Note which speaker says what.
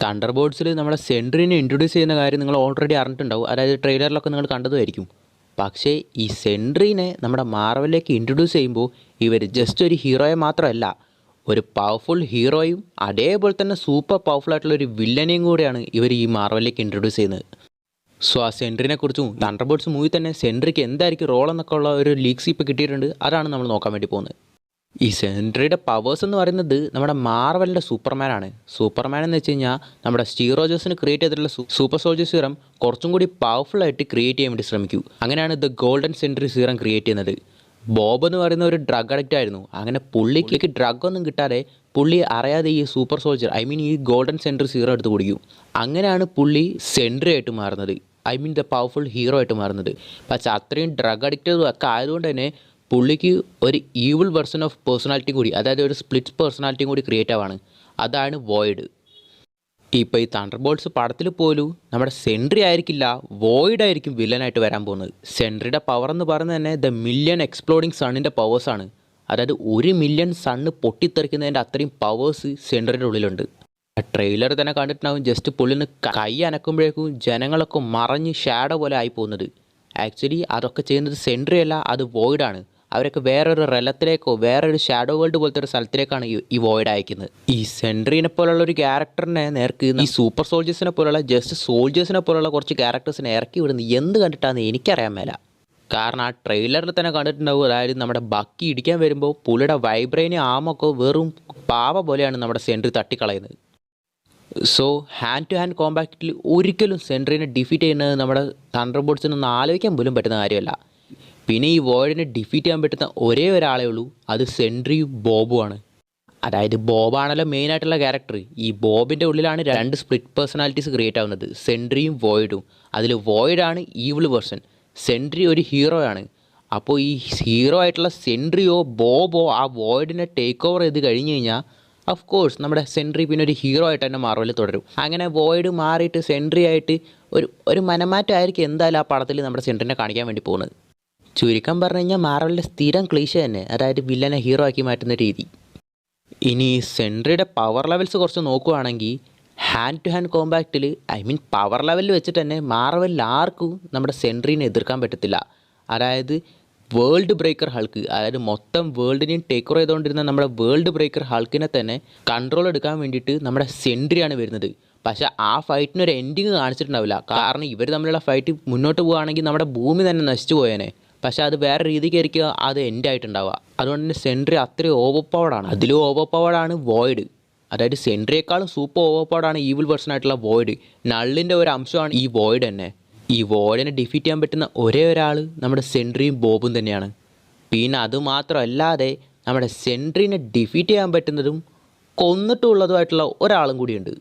Speaker 1: Thunder ബോൾട്സിൽ നമ്മുടെ സെൻട്രിനെ introduce ചെയ്യുന്ന കാര്യം നിങ്ങൾ ഓൾറെഡി അറിഞ്ഞിട്ടുണ്ടാവും, അതായത് ട്രെയിലറിലൊക്കെ നിങ്ങൾ കണ്ടതുമായിരിക്കും. പക്ഷേ ഈ സെൻട്രീനെ നമ്മുടെ മാർവലിലേക്ക് ഇൻട്രൊഡ്യൂസ് ചെയ്യുമ്പോൾ ഇവർ ജസ്റ്റ് ഒരു ഹീറോയെ മാത്രമല്ല, ഒരു പവർഫുൾ ഹീറോയും അതേപോലെ തന്നെ സൂപ്പർ പവർഫുൾ ആയിട്ടുള്ള ഒരു വില്ലനെയും കൂടെയാണ് ഇവർ ഈ മാർവലിലേക്ക് ഇൻട്രൊഡ്യൂസ് ചെയ്യുന്നത്. സോ ആ സെൻട്രിനെ കുറിച്ചും തണ്ടർ ബോൾട്സ് മൂവി തന്നെ സെൻട്രിക്ക് എന്തായിരിക്കും റോൾ എന്നൊക്കെ ഉള്ള ഒരു ലീക്സ് ഇപ്പോൾ കിട്ടിയിട്ടുണ്ട്. അതാണ് നമ്മൾ നോക്കാൻ വേണ്ടി പോകുന്നത്. ഈ സെൻട്രിയുടെ പവേഴ്സ് എന്ന് പറയുന്നത് നമ്മുടെ മാർവലിൻ്റെ സൂപ്പർമാനാണ്. സൂപ്പർമാൻ എന്ന് വെച്ച് കഴിഞ്ഞാൽ നമ്മുടെ സ്റ്റീവ് റോജേഴ്സിന് ക്രിയേറ്റ് ചെയ്തിട്ടുള്ള സൂപ്പർ സോൾജർ സീറം കുറച്ചും കൂടി പവർഫുൾ ആയിട്ട് ക്രിയേറ്റ് ചെയ്യാൻ വേണ്ടി ശ്രമിക്കൂ. അങ്ങനെയാണ് the golden sentry serum create ചെയ്യുന്നത്. ബോബ് എന്ന് പറയുന്ന ഒരു ഡ്രഗ് അഡിക്റ്റ് ആയിരുന്നു. അങ്ങനെ പുള്ളിക്ക് ഡ്രഗ് ഒന്നും കിട്ടാതെ പുള്ളി അറിയാതെ ഈ സൂപ്പർ സോൾജർ ഈ ഗോൾഡൻ സെൻട്രി സീറം എടുത്ത് കുടിക്കും. അങ്ങനെയാണ് പുള്ളി സെൻട്രി ആയിട്ട് മാറുന്നത്, ദ പവർഫുൾ ഹീറോ ആയിട്ട് മാറുന്നത്. പക്ഷേ അത്രയും ഡ്രഗ് അഡിക്റ്റഡ് ഒക്കെ ആയതുകൊണ്ട് തന്നെ പുള്ളിക്ക് ഒരു ഈവിൾ വെർഷൻ ഓഫ് പേഴ്സണാലിറ്റി കൂടി, അതായത് ഒരു സ്പ്ലിറ്റ് പേഴ്സണാലിറ്റിയും കൂടി ക്രിയേറ്റ് ആവാണ്. അതാണ് വോയിഡ്. ഇപ്പോൾ ഈ തണ്ടർ ബോൾട്സ് പടത്തിൽ പോലും നമ്മുടെ സെൻട്രി ആയിരിക്കില്ല, വോയിഡ് ആയിരിക്കും വില്ലനായിട്ട് വരാൻ പോകുന്നത്. സെൻട്രിയുടെ പവർ എന്ന് പറയുന്നത് തന്നെ ദ മില്യൺ എക്സ്പ്ലോഡിങ് സണ്ണിൻ്റെ പവേഴ്സാണ്. അതായത് 1,000,000 സണ്ണ് പൊട്ടിത്തെറിക്കുന്നതിൻ്റെ അത്രയും പവേഴ്സ് സെൻട്രിയുടെ ഉള്ളിലുണ്ട്. ട്രെയിലർ തന്നെ കണ്ടിട്ടുണ്ടാവും, ജസ്റ്റ് പുള്ളിന് കൈ അനക്കുമ്പോഴേക്കും ജനങ്ങളൊക്കെ മറഞ്ഞ് ഷാഡോ പോലെ ആയി പോകുന്നത്. ആക്ച്വലി അതൊക്കെ ചെയ്യുന്നത് സെൻട്രി അല്ല, അത് വോയിഡാണ്. അവരൊക്കെ വേറൊരു റെലത്തിലേക്കോ വേറൊരു ഷാഡോ വേൾഡ് പോലത്തെ ഒരു സ്ഥലത്തിലേക്കാണ് ഈ വോയിഡ് അയക്കുന്നത്. ഈ സെൻട്രീനെ പോലുള്ള ഒരു ക്യാരക്ടറിനെ നേർക്ക് ഈ സൂപ്പർ സോൾജേഴ്സിനെ പോലുള്ള ജസ്റ്റ് സോൾജേഴ്സിനെ പോലുള്ള കുറച്ച് ക്യാരക്ടേഴ്സിനെ ഇറക്കി വിടുന്നത് എന്ത് കണ്ടിട്ടാണെന്ന് എനിക്കറിയാൻ മേല. കാരണം ആ ട്രെയിലറിൽ തന്നെ കണ്ടിട്ടുണ്ടാവും, അതായത് നമ്മുടെ ബക്കി ഇടിക്കാൻ വരുമ്പോൾ പുള്ളിയുടെ വൈബ്രേനിയം ആമൊക്കെ വെറും പാവ പോലെയാണ് നമ്മുടെ സെൻട്രി തട്ടിക്കളയുന്നത്. സോ ഹാൻഡ് ടു ഹാൻഡ് കോമ്പാക്റ്റിൽ ഒരിക്കലും സെൻട്രീനെ ഡിഫീറ്റ് ചെയ്യുന്നത് നമ്മുടെ തണ്ടർ ബോൾട്സിനൊന്നും ആലോചിക്കാൻ പോലും പറ്റുന്ന കാര്യമല്ല. പിന്നെ ഈ വോയിഡിനെ ഡിഫീറ്റ് ചെയ്യാൻ പറ്റുന്ന ഒരേ ഒരാളേ ഉള്ളൂ, അത് സെൻട്രിയും ബോബുമാണ്. അതായത് ബോബാണല്ലോ മെയിനായിട്ടുള്ള ക്യാരക്ടർ. ഈ ബോബിൻ്റെ ഉള്ളിലാണ് 2 സ്പ്ലിറ്റ് പേഴ്സണാലിറ്റീസ് ക്രിയേറ്റ് ആവുന്നത്, സെൻട്രിയും വോയിഡും. അതിൽ വോയിഡാണ് ഈവിൾ വേർഷൻ, സെൻട്രി ഒരു ഹീറോ ആണ്. അപ്പോൾ ഈ ഹീറോ ആയിട്ടുള്ള സെൻട്രിയോ ബോബോ ആ വോയിഡിനെ ടേക്ക് ഓവർ ചെയ്ത് കഴിഞ്ഞ് കഴിഞ്ഞാൽ ഓഫ് കോഴ്സ് നമ്മുടെ സെൻട്രി പിന്നെ ഒരു ഹീറോ ആയിട്ട് തന്നെ മാർവലിൽ തുടരും. അങ്ങനെ വോയിഡ് മാറിയിട്ട് സെൻട്രി ആയിട്ട് ഒരു മനമാറ്റമായിരിക്കും എന്തായാലും ആ പടത്തിൽ നമ്മുടെ സെൻട്രിനെ കാണിക്കാൻ വേണ്ടി പോകുന്നത്. ചുരുക്കം പറഞ്ഞു കഴിഞ്ഞാൽ മാർവലിൻ്റെ സ്ഥിരം ക്ലീശ തന്നെ, അതായത് വില്ലനെ ഹീറോ ആക്കി മാറ്റുന്ന രീതി. ഇനി സെൻട്രിയുടെ പവർ ലെവൽസ് കുറച്ച് നോക്കുകയാണെങ്കിൽ ഹാൻഡ് ടു ഹാൻഡ് കോമ്പാക്റ്റിൽ പവർ ലെവലിൽ വെച്ചിട്ട് തന്നെ മാർവലിൽ ആർക്കും നമ്മുടെ സെൻട്രീനെ എതിർക്കാൻ പറ്റത്തില്ല. അതായത് വേൾഡ് ബ്രേക്കർ ഹൾക്ക്, അതായത് മൊത്തം വേൾഡിനെയും ടേക്ക് ഓവർ ചെയ്തുകൊണ്ടിരുന്ന നമ്മുടെ വേൾഡ് ബ്രേക്കർ ഹൾക്കിനെ തന്നെ കൺട്രോൾ എടുക്കാൻ വേണ്ടിയിട്ട് നമ്മുടെ സെൻട്രിയാണ് വരുന്നത്. പക്ഷേ ആ ഫൈറ്റിനൊരു എൻഡിങ് കാണിച്ചിട്ടുണ്ടാവില്ല. കാരണം ഇവർ തമ്മിലുള്ള ഫൈറ്റ് മുന്നോട്ട് പോവുകയാണെങ്കിൽ നമ്മുടെ ഭൂമി തന്നെ നശിച്ചു പോയേനെ. പക്ഷേ അത് വേറെ രീതിക്കായിരിക്കും അത് എൻഡ് ആയിട്ടുണ്ടാവുക. അതുകൊണ്ട് തന്നെ സെൻട്രി അത്രയും ഓവർ പവർഡാണ്. അതിലും ഓവർ പവർഡാണ് വോയിഡ്. അതായത് സെൻട്രിയേക്കാളും സൂപ്പർ ഓവർ പവർഡാണ് ഈവിൾ വേർഷൻ ആയിട്ടുള്ള വോയിഡ്. നള്ളിൻ്റെ ഒരു അംശമാണ് ഈ വോയിഡ് തന്നെ. ഈ വോയിഡിനെ ഡിഫീറ്റ് ചെയ്യാൻ പറ്റുന്ന ഒരേ ഒരാൾ നമ്മുടെ സെൻട്രിയും ബോബും തന്നെയാണ്. പിന്നെ അതുമാത്രമല്ലാതെ നമ്മുടെ സെൻട്രീനെ ഡിഫീറ്റ് ചെയ്യാൻ പറ്റുന്നതും കൊന്നിട്ടുള്ളതുമായിട്ടുള്ള ഒരാളും കൂടിയുണ്ട്.